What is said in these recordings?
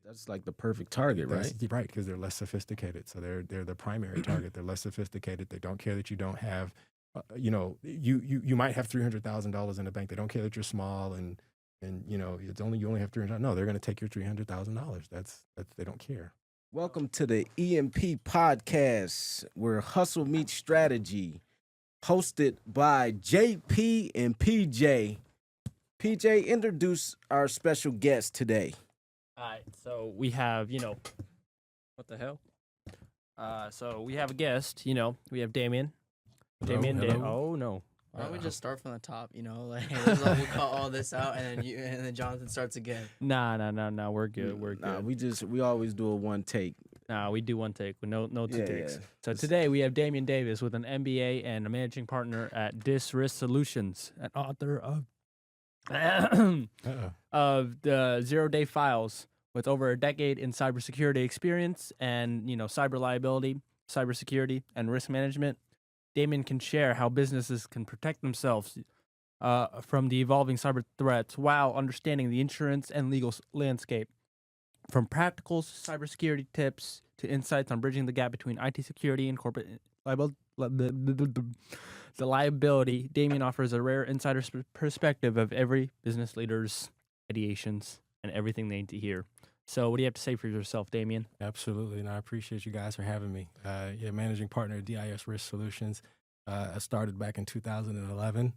That's like the perfect target, right? That's right, because they're less sophisticated. So they're the primary target. They're less sophisticated. They don't care that you don't have, you might have $300,000 in the bank. They don't care that you're small and you only have 300. No, they're going to take your $300,000. That's they don't care. Welcome to the EMP podcast, where hustle meets strategy, hosted by JP and PJ. PJ, introduce our special guest today. All right, so we have, what the hell? So we have a guest, we have Damian. Hello. Oh, no. Why don't we just start from the top, we'll cut all this out and then Jonathan starts again. Nah, we're good, Nah, we always do a one take. Nah, we do one take with no two takes. So today we have Damian Davis with an MBA and a managing partner at 𝗧𝗵𝗲 Solutions, an author of the 0-Day Files, with over a decade in cybersecurity experience and, cyber liability, cybersecurity, and risk management. Damian can share how businesses can protect themselves from the evolving cyber threats while understanding the insurance and legal landscape. From practical cybersecurity tips to insights on bridging the gap between IT security and corporate liability, Damian offers a rare insider perspective of every business leader's ideations and everything they need to hear. So what do you have to say for yourself, Damian? Absolutely, and I appreciate you guys for having me. Managing partner at 𝗧𝗵𝗲 Solutions. I started back in 2011.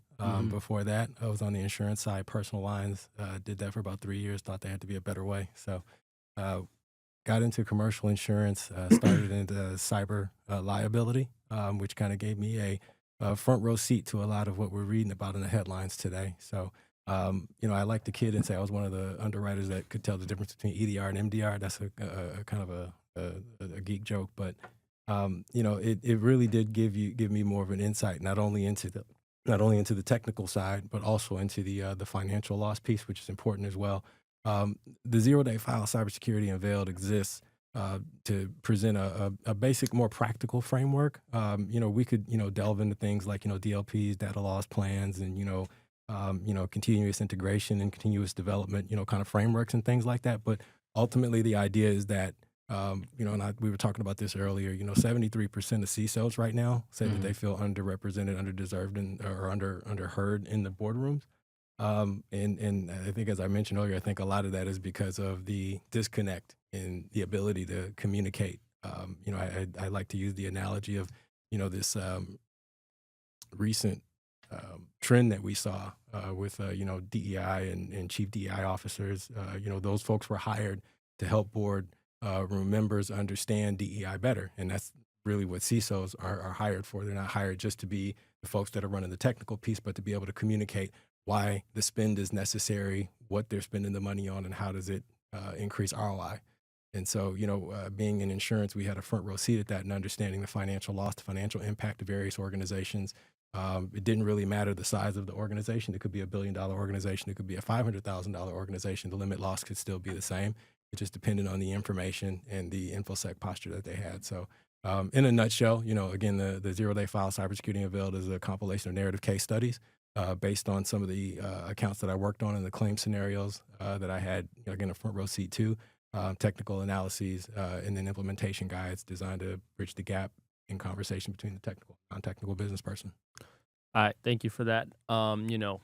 Before that, I was on the insurance side, personal lines. Did that for about 3 years, thought there had to be a better way. So got into commercial insurance, started into cyber liability, which kind of gave me a front row seat to a lot of what we're reading about in the headlines today. So, I like to kid and say I was one of the underwriters that could tell the difference between EDR and MDR. That's a kind of a geek joke, but it really did give me more of an insight, not only into the technical side, but also into the financial loss piece, which is important as well. The 0-Day File Cybersecurity Unveiled exists to present a basic, more practical framework. We could delve into things like DLPs, data loss plans, and continuous integration and continuous development, kind of frameworks and things like that. But ultimately, the idea is that we were talking about this earlier. 73% of CISOs right now say that they feel underrepresented, underdeserved, or underheard in the boardrooms. And I think, as I mentioned earlier, I think a lot of that is because of the disconnect in the ability to communicate. I like to use the analogy of, this recent trend that we saw with, DEI and chief DEI officers. Those folks were hired to help boardroom members understand DEI better. And that's really what CISOs are hired for. They're not hired just to be the folks that are running the technical piece, but to be able to communicate why the spend is necessary, what they're spending the money on, and how does it increase ROI. And so, being in insurance, we had a front row seat at that and understanding the financial loss, the financial impact of various organizations. It didn't really matter the size of the organization. It could be $1 billion organization. It could be a $500,000 organization. The limit loss could still be the same. It just depended on the information and the InfoSec posture that they had. So in a nutshell, again, the 0-Day File Cybersecurity Unveiled is a compilation of narrative case studies based on some of the accounts that I worked on and the claim scenarios that I had, again, a front row seat to, technical analyses, and then implementation guides designed to bridge the gap in conversation between the technical and non-technical business person. All right, thank you for that.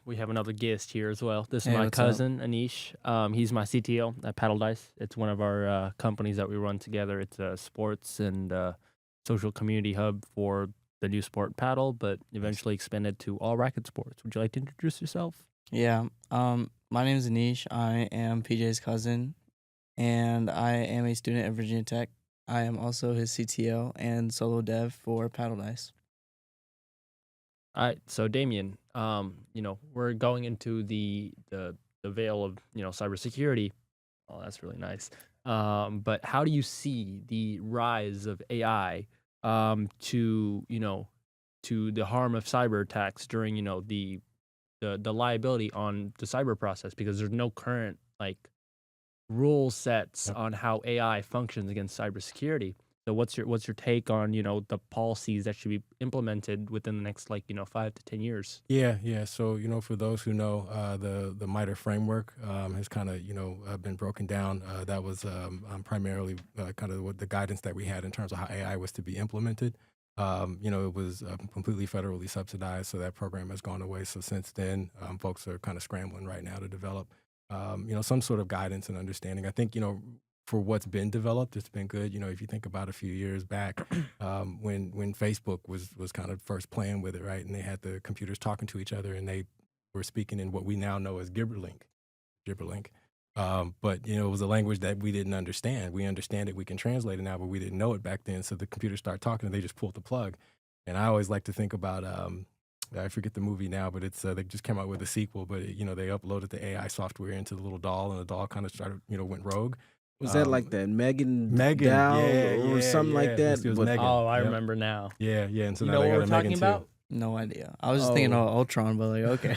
We have another guest here as well. This is my what's cousin, Anish. He's my CTO at 𝗏𝗏𝗏𝗏. It's one of our companies that we run together. It's a sports and social community hub for the new sport paddle, but eventually expanded to all racket sports. Would you like to introduce yourself? Yeah. My name is Anish. I am PJ's cousin, and I am a student at Virginia Tech. I am also his CTO and solo dev for 𝗏𝗏𝗏𝗏𝗏. All right, so Damian, we're going into the veil of cybersecurity. Oh, that's really nice. But how do you see the rise of AI to the harm of cyber attacks during the liability on the cyber process, because there's no current rule sets on how AI functions against cybersecurity. So what's your take on, the policies that should be implemented within the next 5 to 10 years? Yeah. So, for those who know, the MITRE framework has kind of, been broken down. That was primarily kind of what the guidance that we had in terms of how AI was to be implemented. It was completely federally subsidized, so that program has gone away. So since then, folks are kind of scrambling right now to develop, some sort of guidance and understanding. I think, for what's been developed, it's been good. If you think about a few years back, when Facebook was kind of first playing with it, right, and they had the computers talking to each other, and they were speaking in what we now know as gibberlink. But it was a language that we didn't understand. We understand it, we can translate it now, but we didn't know it back then. So the computers start talking, and they just pulled the plug. And I always like to think about I forget the movie now, but it's they just came out with a sequel. But they uploaded the AI software into the little doll, and the doll kind of started went rogue. Was that like that Megan Megan, Dow yeah, or something like that? It was But- Megan. Oh, I Yep. remember now. Yeah. And so You now know they what got we're a talking Megan too. about? No idea. I was just thinking of Ultron, but okay.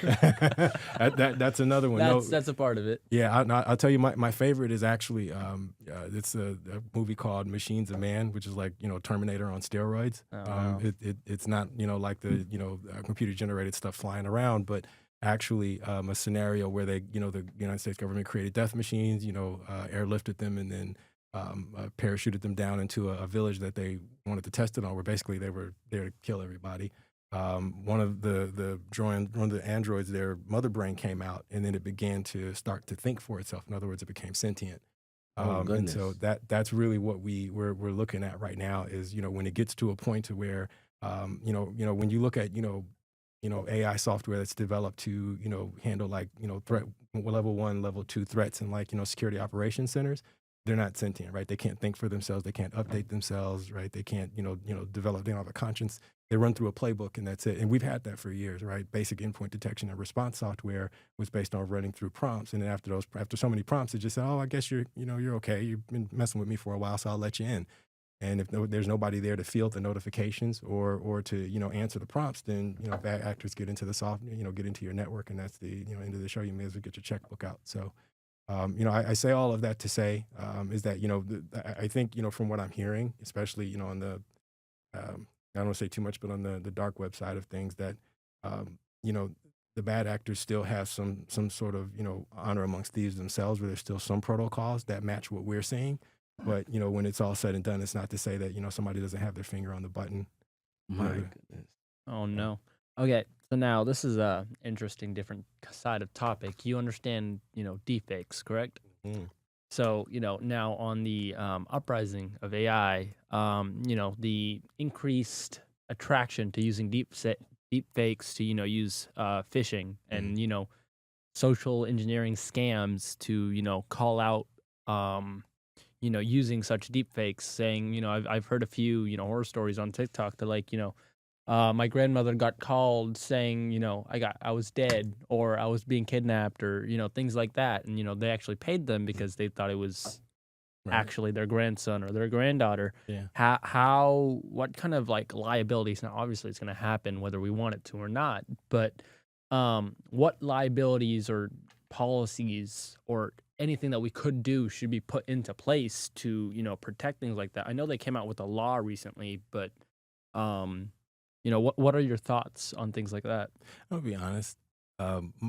That's another one. That's a part of it. Yeah, I'll tell you, my favorite is actually it's a movie called Machines of Man, which is like Terminator on steroids. Oh, wow. It's not like the computer generated stuff flying around, but actually a scenario where they the United States government created death machines, airlifted them and then parachuted them down into a village that they wanted to test it on, where basically they were there to kill everybody. One of the androids, their mother brain came out, and then it began to start to think for itself. In other words, it became sentient. Oh, And goodness. so that's really what we're looking at right now is when it gets to a point to where when you look at AI software that's developed to handle like threat level 1, level 2 threats and like security operations centers. They're not sentient, right? They can't think for themselves. They can't update themselves, right? They can't, develop. They don't have a conscience. They run through a playbook, and that's it. And we've had that for years, right? Basic endpoint detection and response software was based on running through prompts, and then after so many prompts, it just said, "Oh, I guess you're okay. You've been messing with me for a while, so I'll let you in." And if there's nobody there to field the notifications or to answer the prompts, then bad actors get into the get into your network, and that's the end of the show. You may as well get your checkbook out. So. I say all of that to say is that I think from what I'm hearing, especially on the I don't want to say too much, but on the dark web side of things, that the bad actors still have some sort of honor amongst thieves themselves, where there's still some protocols that match what we're seeing. But when it's all said and done, it's not to say that somebody doesn't have their finger on the button. My goodness. Oh no. Okay, so now this is a interesting, different side of topic. You understand, deepfakes, correct? Mm. So, now on the uprising of AI, the increased attraction to using deepfakes to, use phishing and, social engineering scams to, call out, using such deepfakes, saying, I've heard a few, horror stories on TikTok that like, my grandmother got called saying, I was dead or I was being kidnapped or, things like that. And, they actually paid them because they thought it was actually their grandson or their granddaughter. Yeah. What kind of like liabilities? Now, obviously it's going to happen whether we want it to or not, but what liabilities or policies or anything that we could do should be put into place to, protect things like that? I know they came out with a law recently, but, what are your thoughts on things like that? I'll be honest.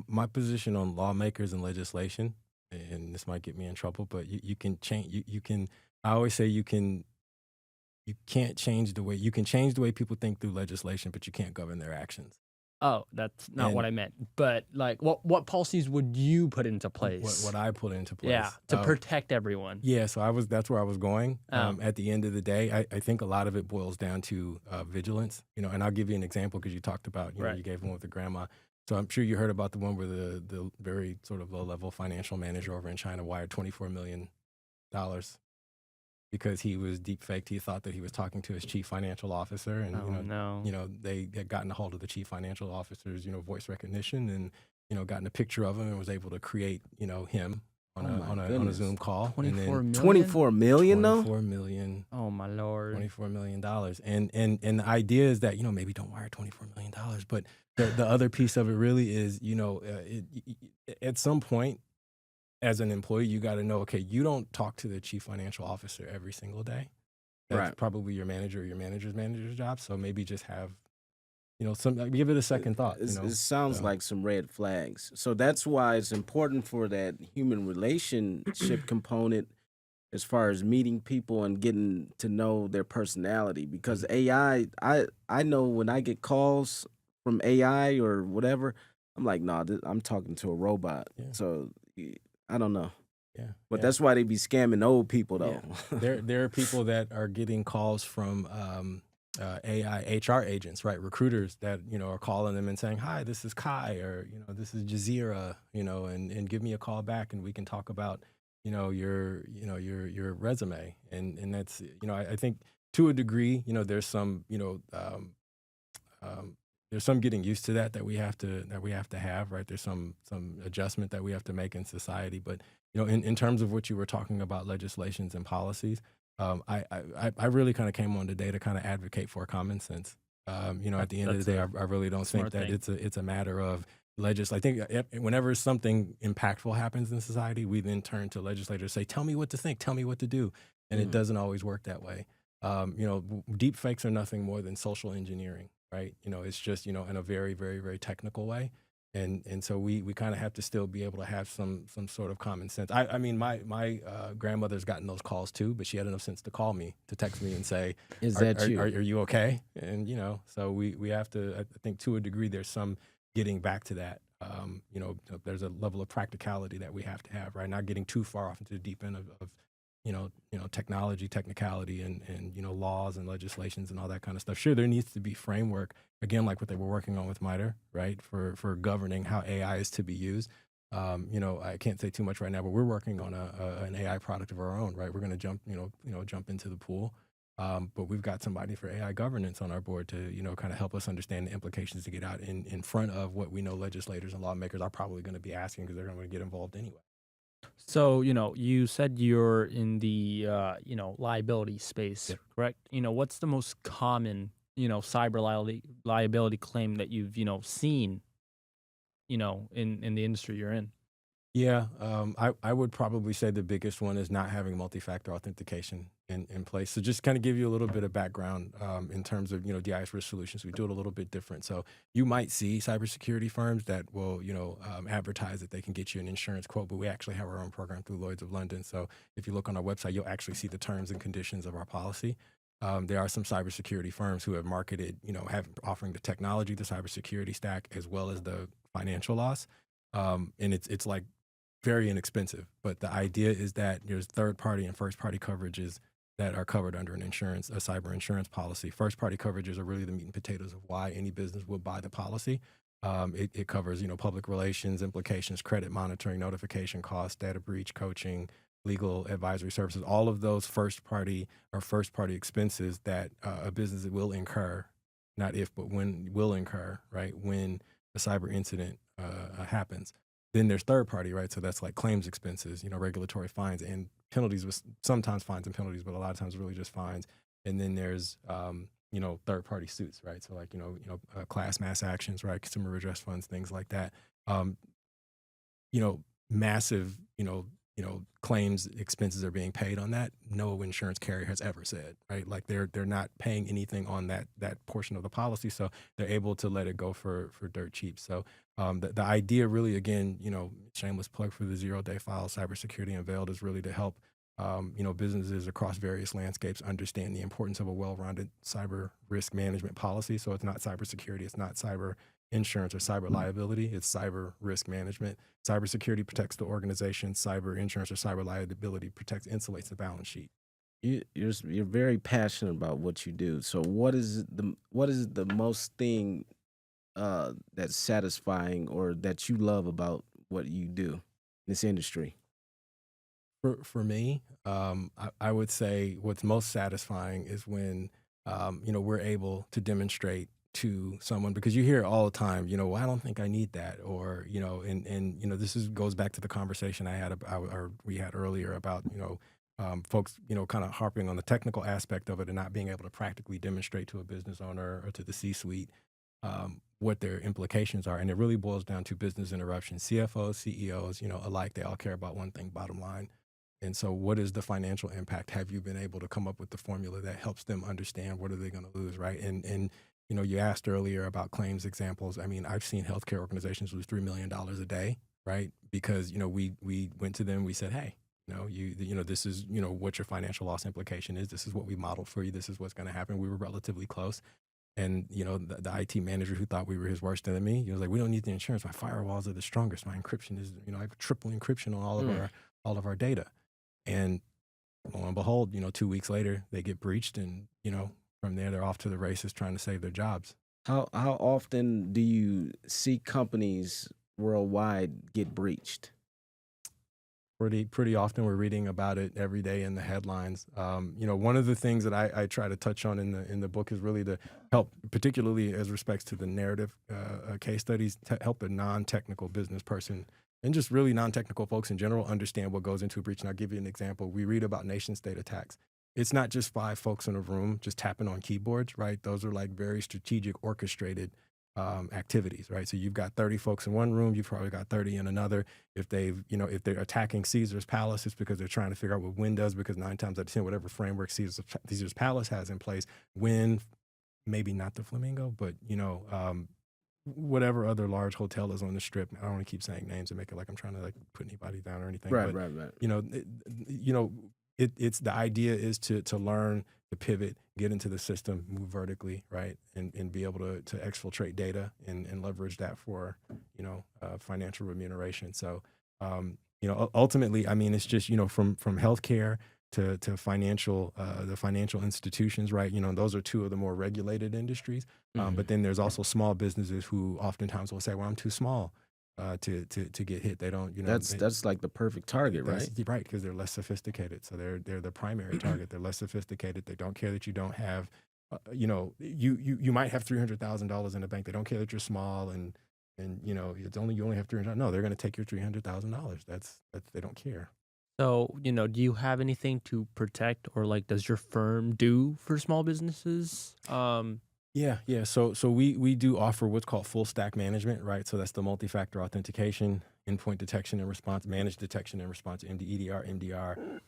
My position on lawmakers and legislation, and this might get me in trouble, but you can change. You can. I always say you can't change the way you can change the way people think through legislation, but you can't govern their actions. Oh, that's not what I meant. But like, what policies would you put into place? What I put into place? Yeah, to protect everyone. Yeah, so that's where I was going. At the end of the day, I think a lot of it boils down to vigilance. And I'll give you an example because you talked about, you gave one with the grandma. So I'm sure you heard about the one where the very sort of low-level financial manager over in China wired $24 million because he was deep-faked. He thought that he was talking to his chief financial officer, and they had gotten a hold of the chief financial officer's voice recognition and gotten a picture of him and was able to create him on a Zoom call. 24 million? 24 million though? 24 million. Oh my Lord. $24 million. And the idea is that, maybe don't wire $24 million. But the other piece of it really is, at some point as an employee, you got to know, okay, you don't talk to the chief financial officer every single day. that's Right. probably your manager or your manager's job. So maybe just have, give it a second thought. It sounds So, like some red flags. So that's why it's important for that human relationship component as far as meeting people and getting to know their personality. Because AI, I know when I get calls from AI or whatever, I'm like, nah, I'm talking to a robot. Yeah. So I don't know. yeah. But yeah. that's why they be scamming old people, though. There are people that are getting calls from AI HR agents, right? Recruiters that, are calling them and saying, hi, this is Kai, or, this is 𝗧𝗵𝗲, and give me a call back and we can talk about, your resume. And that's, I think to a degree, there's some, there's some getting used to that we have to have, right? There's some adjustment that we have to make in society. But, in terms of what you were talking about, legislations and policies, I really kind of came on today to kind of advocate for common sense. At the end of the day, I really don't think that it's a matter of I think whenever something impactful happens in society, we then turn to legislators, say, tell me what to think, tell me what to do. And it doesn't always work that way. Deep fakes are nothing more than social engineering, right? It's just, in a very, very, very technical way. And so we kind of have to still be able to have some sort of common sense. I mean, my grandmother's gotten those calls too, but she had enough sense to call me, to text me and say, Is that you? Are you okay? And, so we have to, I think to a degree, there's some getting back to that. There's a level of practicality that we have to have, right? Not getting too far off into the deep end of technology, technicality, and laws and legislations and all that kind of stuff. Sure, there needs to be framework, again, like what they were working on with 𝗓𝗏, right, for governing how AI is to be used. I can't say too much right now, but we're working on an AI product of our own, right? We're going to jump into the pool, but we've got somebody for AI governance on our board to kind of help us understand the implications to get out in front of what we know legislators and lawmakers are probably going to be asking, because they're going to get involved anyway. So, you said you're in the, liability space, correct? What's the most common, cyber liability claim that you've, seen, in the industry you're in? Yeah, I would probably say the biggest one is not having multi-factor authentication in place. So just kind of give you a little bit of background in terms of, DIS Risk Solutions. We do it a little bit different. So you might see cybersecurity firms that will, advertise that they can get you an insurance quote, but we actually have our own program through Lloyd's of London. So if you look on our website, you'll actually see the terms and conditions of our policy. There are some cybersecurity firms who have marketed, offering the technology, the cybersecurity stack, as well as the financial loss. And it's like very inexpensive, but the idea is that there's third-party and first-party coverages that are covered under a cyber insurance policy. First-party coverages are really the meat and potatoes of why any business would buy the policy. It covers, public relations, implications, credit monitoring, notification costs, data breach, coaching, legal advisory services, all of those first-party expenses that a business will incur, not if, but when will incur, right, when a cyber incident happens. Then there's third party, right? So that's like claims expenses, regulatory fines and penalties, with sometimes fines and penalties, but a lot of times really just fines. And then there's, third party suits, right? So like, class mass actions, right? Consumer redress funds, things like that. Massive, claims expenses are being paid on that. No insurance carrier has ever said, right? Like they're not paying anything on that portion of the policy, so they're able to let it go for dirt cheap. So the idea really, again, shameless plug for the zero-day file, Cybersecurity Unveiled, is really to help businesses across various landscapes understand the importance of a well-rounded cyber risk management policy. So it's not cybersecurity, it's not cyber insurance or cyber liability, it's cyber risk management. Cybersecurity protects the organization. Cyber insurance or cyber liability insulates the balance sheet. You're very passionate about what you do. So what is the most thing that's satisfying or that you love about what you do in this industry? For me, I would say what's most satisfying is when we're able to demonstrate to someone, because you hear it all the time, well, I don't think I need that, or this goes back to the conversation we had earlier about folks kind of harping on the technical aspect of it and not being able to practically demonstrate to a business owner or to the C-suite what their implications are. And it really boils down to business interruption. CFOs, CEOs, alike, they all care about one thing: bottom line. And so what is the financial impact? Have you been able to come up with the formula that helps them understand what are they going to lose, right? And you know, you asked earlier about claims examples. I mean, I've seen healthcare organizations lose $3 million a day, right? Because, you know, we went to them, we said, hey, you know, this is, you know, what your financial loss implication is. This is what we modeled for you. This is what's going to happen. We were relatively close. And, you know, the IT manager who thought we were his worst enemy, he was like, we don't need the insurance. My firewalls are the strongest. My encryption is, you know, I have triple encryption on all of our data. And lo and behold, you know, 2 weeks later, they get breached. And, you know, from there, they're off to the races trying to save their jobs. How often do you see companies worldwide get breached? Pretty often. We're reading about it every day in the headlines. You know, one of the things that I try to touch on in the book is really to help, particularly as respects to the narrative case studies, to help a non-technical business person and just really non-technical folks in general understand what goes into a breach. And I'll give you an example. We read about nation-state attacks. It's not just 5 folks in a room just tapping on keyboards, right? Those are like very strategic, orchestrated activities, right? So you've got 30 folks in one room, you've probably got 30 in another. If they're attacking Caesar's Palace, it's because they're trying to figure out what Win does, because 9 times out of 10, whatever framework Caesar's Palace has in place, Win, maybe not the Flamingo, but, you know, whatever other large hotel is on the Strip. I don't want to keep saying names and make it like I'm trying to like put anybody down or anything. Right. You know, it's the idea is to learn, to pivot, get into the system, move vertically, right, and be able to exfiltrate data and leverage that for, you know, financial remuneration. So, you know, ultimately, I mean, it's just, you know, from healthcare to financial, the financial institutions, right? You know, those are 2 of the more regulated industries. But then there's also small businesses who oftentimes will say, well, I'm too small to get hit. They don't, you know. That's like the perfect target, right? Right, because they're less sophisticated. So they're the primary target. They're less sophisticated. They don't care that you don't have, you know, you might have $300,000 in the bank. They don't care that you're small and you know, you only have $300. No, they're going to take your $300,000. That's they don't care. So, you know, do you have anything to protect, or like, does your firm do for small businesses? Yeah. So we do offer what's called full stack management, right? So that's the multi-factor authentication, endpoint detection and response, managed detection and response, MDR.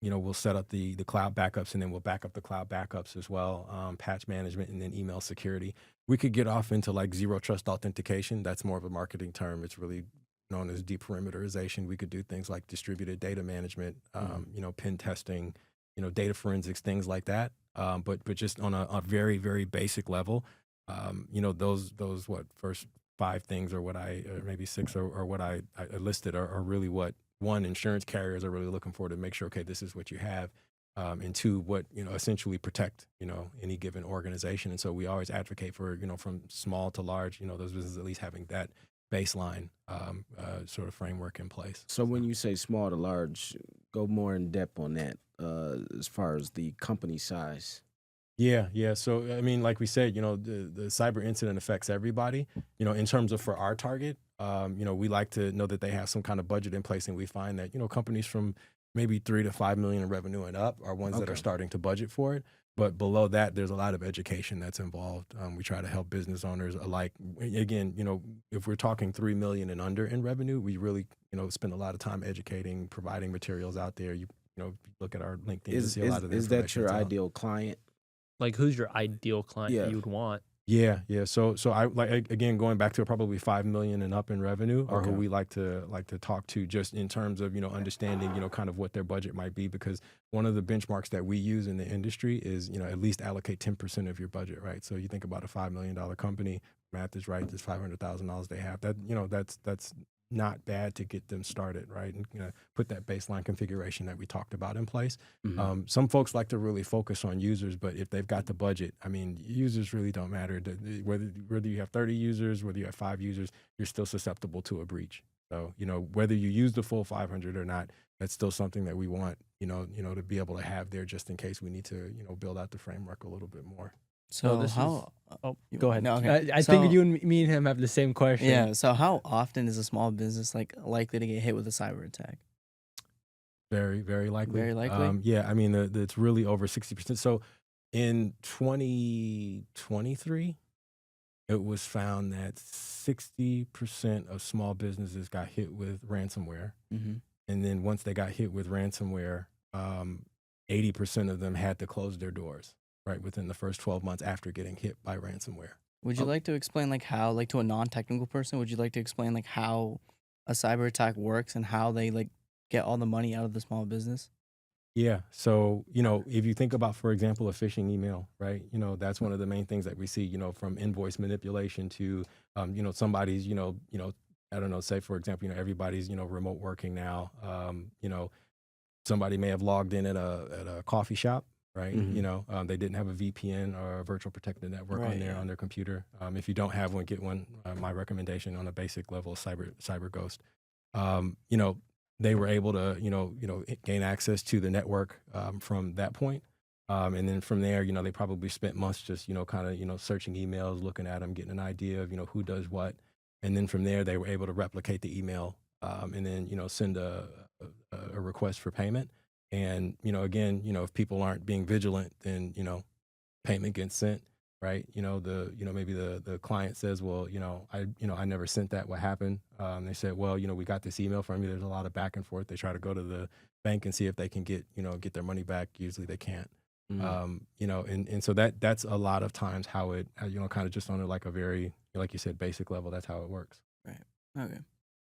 You know, we'll set up the cloud backups, and then we'll back up the cloud backups as well, patch management, and then email security. We could get off into like zero trust authentication. That's more of a marketing term. It's really known as deperimeterization. We could do things like distributed data management, you know, pen testing, you know, data forensics, things like that. But just on a very, very basic level, you know, those first 5 things, or maybe 6 or what I listed are really what, 1, insurance carriers are really looking for to make sure, okay, this is what you have. And 2, what, you know, essentially protect, you know, any given organization. And so we always advocate for, you know, from small to large, you know, those businesses at least having that baseline sort of framework in place. So when you say small to large, go more in depth on that as far as the company size. Yeah. So, I mean, like we said, you know, the cyber incident affects everybody, you know, in terms of for our target, you know, we like to know that they have some kind of budget in place. And we find that, you know, companies from maybe 3 to 5 million in revenue and up are ones that are starting to budget for it. But below that, there's a lot of education that's involved. We try to help business owners alike. Again, you know, if we're talking 3 million and under in revenue, we really, you know, spend a lot of time educating, providing materials out there. You know, look at our LinkedIn. You see a lot of is that your ideal client? Like, who's your ideal client that you would want? Yeah. So I like, again, going back to probably 5 million and up in revenue are who we like to talk to, just in terms of, you know, understanding, you know, kind of what their budget might be, because one of the benchmarks that we use in the industry is, you know, at least allocate 10% of your budget, right? So you think about a $5 million company, math is right, there's $500,000 they have. That, you know, that's not bad to get them started, right? And, you know, put that baseline configuration that we talked about in place. Some folks like to really focus on users, but if they've got the budget, I mean, users really don't matter. Whether you have 30 users, whether you have 5 users, you're still susceptible to a breach. So, you know, whether you use the full 500 or not, that's still something that we want, you know, to be able to have there, just in case we need to, you know, build out the framework a little bit more. So Go ahead. No, okay. I think you and me and him have the same question. Yeah. So how often is a small business like likely to get hit with a cyber attack? Very, very likely. Very likely. Yeah. I mean, it's really over 60%. So in 2023, it was found that 60% of small businesses got hit with ransomware. And then once they got hit with ransomware, 80% of them had to close their doors, right, within the first 12 months after getting hit by ransomware. Would you like to explain like how, like to a non-technical person, would you like to explain like how a cyber attack works and how they like get all the money out of the small business? Yeah. So, if you think about, for example, a phishing email, right? That's one of the main things that we see, from invoice manipulation to, somebody's, I don't know, say, for example, everybody's, remote working now. Somebody may have logged in at a coffee shop, right? Mhm. They didn't have a VPN or a virtual protected network Right, on there yeah. on their computer. If you don't have one, get one. My recommendation on a basic level is Cyber Ghost. They were able to, gain access to the network from that point. And then from there, they probably spent months just, kind of, searching emails, looking at them, getting an idea of, who does what. And then from there, they were able to replicate the email and then, send a request for payment. And, again, if people aren't being vigilant, then, payment gets sent. Right. Maybe the client says, well, I never sent that. What happened? They said, well, we got this email from you. There's a lot of back and forth. They try to go to the bank and see if they can get their money back. Usually they can't. And so that's a lot of times how it, kind of just on like a very, like you said, basic level, that's how it works. Right. Okay.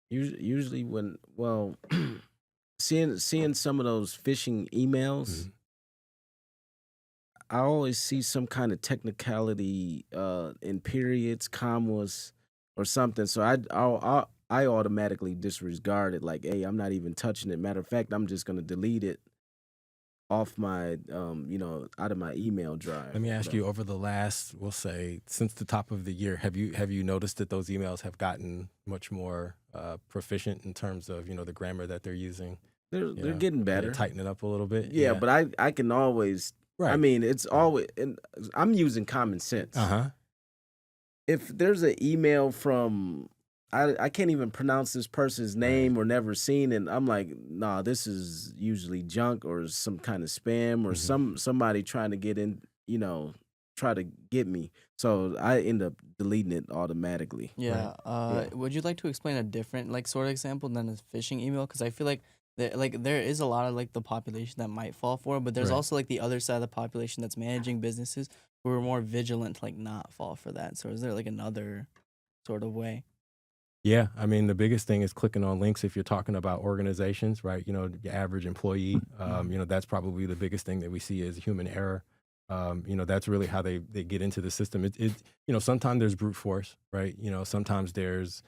Usually when, well, seeing some of those phishing emails, Mhm. I always see some kind of technicality in periods, commas, or something. So I automatically disregard it. Like, hey, I'm not even touching it. Matter of fact, I'm just gonna delete it off my out of my email drive. Let me ask you, over the last, we'll say, since the top of the year, have you noticed that those emails have gotten much more proficient in terms of, the grammar that they're using? They're getting better. Tighten it up a little bit. Yeah, but I can always. I Right. mean, it's always. And I'm using common sense. Uh-huh. If there's an email from I can't even pronounce this person's name or never seen, and I'm like, nah, this is usually junk or some kind of spam or somebody trying to get in, try to get me. So I end up deleting it automatically. Yeah. Yeah. Would you like to explain a different like sort of example than a phishing email? Because I feel like there is a lot of like the population that might fall for it, but there's Right. also like the other side of the population that's managing businesses who are more vigilant to like not fall for that. So is there like another sort of way? Yeah, I mean, the biggest thing is clicking on links if you're talking about organizations, right? Your average employee, that's probably the biggest thing that we see is human error. That's really how they get into the system. Sometimes there's brute force, right? Sometimes there's,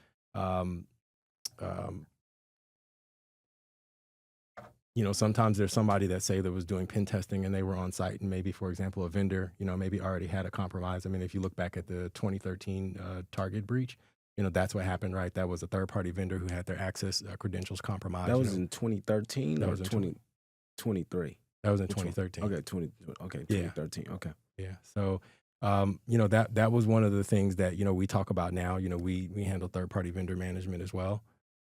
sometimes there's somebody that say that was doing pen testing and they were on site and maybe, for example, a vendor, maybe already had a compromise. I mean, if you look back at the 2013 Target breach, that's what happened, right? That was a third-party vendor who had their access credentials compromised. That was in 2013 That or was in 2023. That was in Which one? 2013. Okay, 2013. Okay. Yeah. So, that was one of the things that, we talk about now. We handle third-party vendor management as well.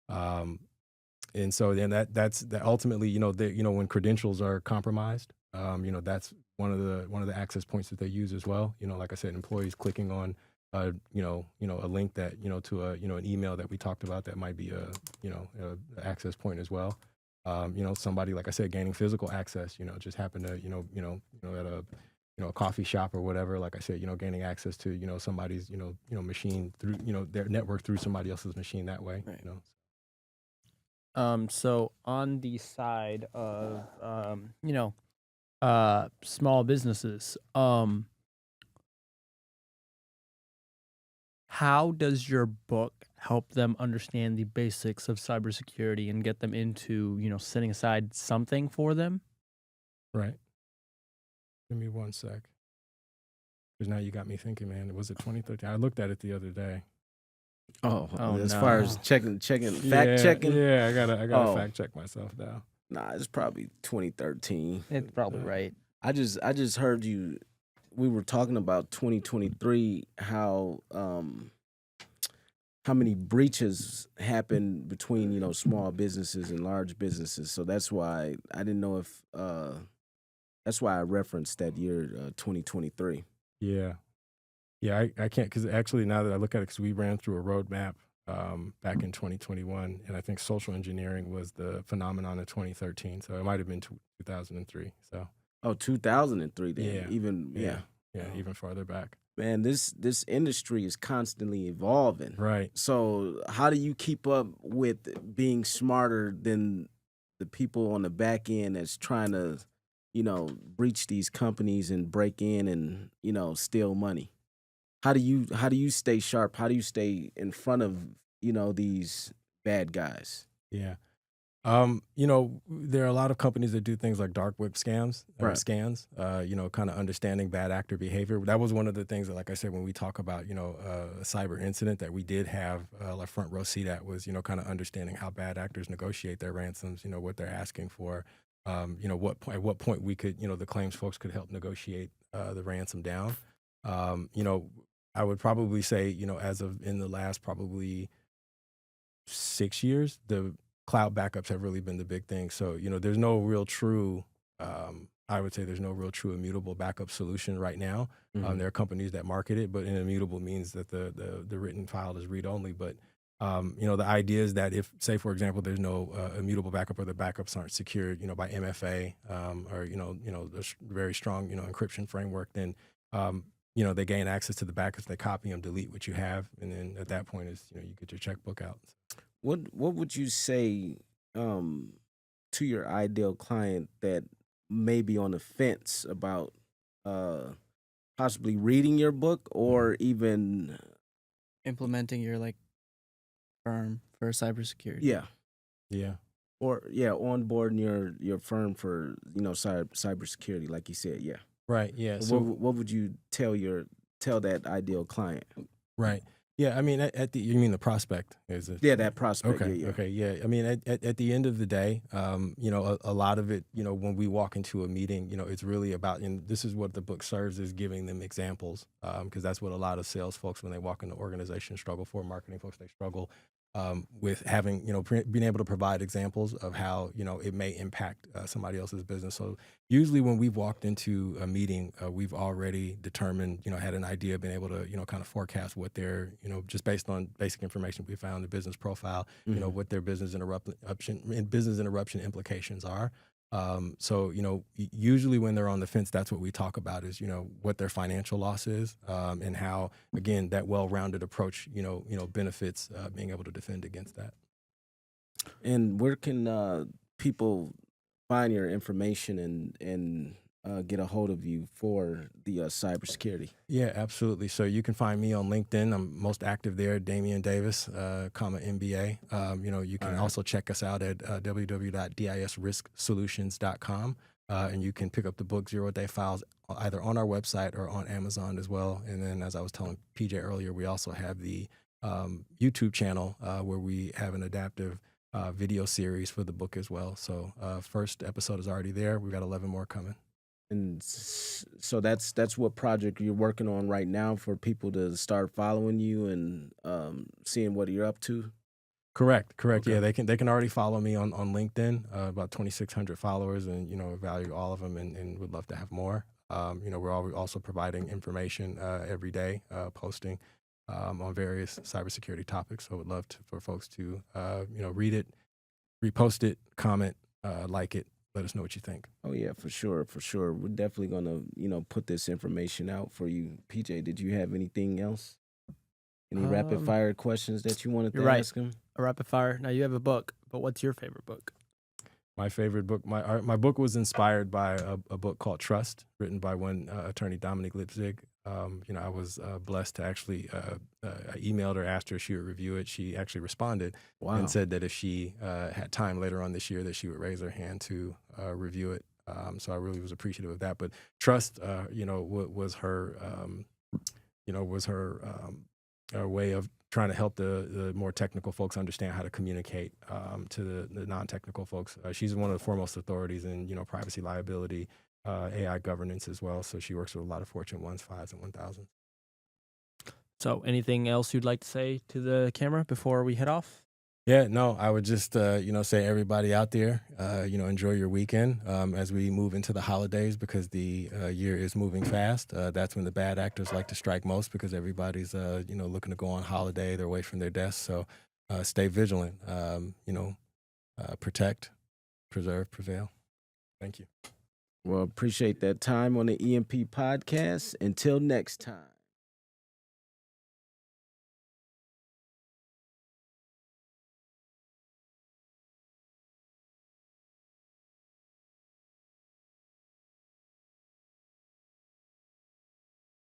And so then that's ultimately, when credentials are compromised, that's one of the access points that they use as well. Like I said, employees clicking on a link that, to an email that we talked about that might be a access point as well. Somebody, like I said, gaining physical access, just happen to, at a coffee shop or whatever, like I said, gaining access to, somebody's, machine through, their network through somebody else's machine that way, Right. So on the side of small businesses, how does your book help them understand the basics of cybersecurity and get them into, setting aside something for them? Right. Give me one sec. Because now you got me thinking, man, was it 2013? I looked at it the other day. Oh, as no. far as checking, fact checking. Yeah, I gotta Oh. fact check myself now. Nah, it's probably 2013. It's probably right. I just heard you. We were talking about 2023. How many breaches happen between small businesses and large businesses. So that's why I didn't know if that's why I referenced that year 2023. Yeah. Yeah, I can't, because actually now that I look at it, because we ran through a roadmap back in 2021, and I think social engineering was the phenomenon in 2013. So it might have been 2003. So 2003 then. Yeah. Even even farther back. Man, this industry is constantly evolving. Right. So how do you keep up with being smarter than the people on the back end that's trying to, breach these companies and break in and, steal money? How do you stay sharp? How do you stay in front of, these bad guys? Yeah. There are a lot of companies that do things like dark web scams, Right. scans, kind of understanding bad actor behavior. That was one of the things that, like I said, when we talk about, a cyber incident that we did have a front row seat at was, kind of understanding how bad actors negotiate their ransoms, what they're asking for, at what point we could, the claims folks could help negotiate the ransom down. I would probably say, as of in the last probably 6 years, the cloud backups have really been the big thing. So, there's no real true, I would say there's no real true immutable backup solution right now. Mhm. There are companies that market it, but immutable means that the written file is read only. But, the idea is that if, say, for example, there's no immutable backup or the backups aren't secured, by MFA or, the very strong, encryption framework, then, they gain access to the backups, they copy them, delete what you have. And then at that point is, you get your checkbook out. What would you say to your ideal client that may be on the fence about possibly reading your book or even Implementing your firm for cybersecurity. yeah Yeah. onboarding your firm for cybersecurity, like you said? Yeah. Right. Yeah. So what would you tell that ideal client? Right. Yeah, I mean, you mean the prospect? Is it? Yeah, that prospect. Okay. Yeah. Okay. Yeah. I mean, at the end of the day, a lot of it, when we walk into a meeting, it's really about, and this is what the book serves, is giving them examples, because that's what a lot of sales folks, when they walk into organizations, struggle for. Marketing folks, they struggle with having, being able to provide examples of how, it may impact somebody else's business. So usually when we've walked into a meeting, we've already determined, had an idea, been able to, kind of forecast what their, just based on basic information we found, the business profile, Mhm. what their business interruption implications are. So, usually when they're on the fence, that's what we talk about is, what their financial loss is, and how, again, that well-rounded approach, benefits being able to defend against that. And where can people find your information and get a hold of you for the cybersecurity? Yeah, absolutely. So you can find me on LinkedIn. I'm most active there, Damian Davis, 𝗵𝗲 𝗘𝗠𝗣. You can also check us out at www.dsrisksolutions.com. And you can pick up the book 0-Day Files either on our website or on Amazon as well. And then, as I was telling PJ earlier, we also have the YouTube channel where we have an adaptive video series for the book as well. So first episode is already there. We've got 11 more coming. And so that's what project you're working on right now for people to start following you and seeing what you're up to. Correct. Okay. Yeah, they can already follow me on LinkedIn. About 2,600 followers, and value all of them, and would love to have more. We're also providing information every day, posting on various cybersecurity topics. So would love for folks to read it, repost it, comment, like it. Let us know what you think. Oh yeah, for sure. We're definitely gonna put this information out for you. PJ, did you have anything else? Any rapid fire questions that you wanted to ask him? A rapid fire. Now you have a book, but what's your favorite book? My favorite book, my book was inspired by a book called Trust, written by one attorney, 𝗵𝗲 𝗘𝗠𝗣. I was blessed to actually, I emailed her, asked her if she would review it. She actually responded and said that if she had time later on this year, that she would raise her hand to review it. So I really was appreciative of that. But Trust, was her, way of trying to help the more technical folks understand how to communicate to the non-technical folks. She's one of the foremost authorities in, privacy liability, AI governance as well. So she works with a lot of Fortune 1s, 5s, and 1000s. So anything else you'd like to say to the camera before we head off? Yeah, no, I would just, say everybody out there, enjoy your weekend as we move into the holidays because the year is moving fast. That's when the bad actors like to strike most because everybody's, looking to go on holiday. They're away from their desks. So stay vigilant, protect, preserve, prevail. Thank you. Well, appreciate that time on the EMP podcast. Until next time.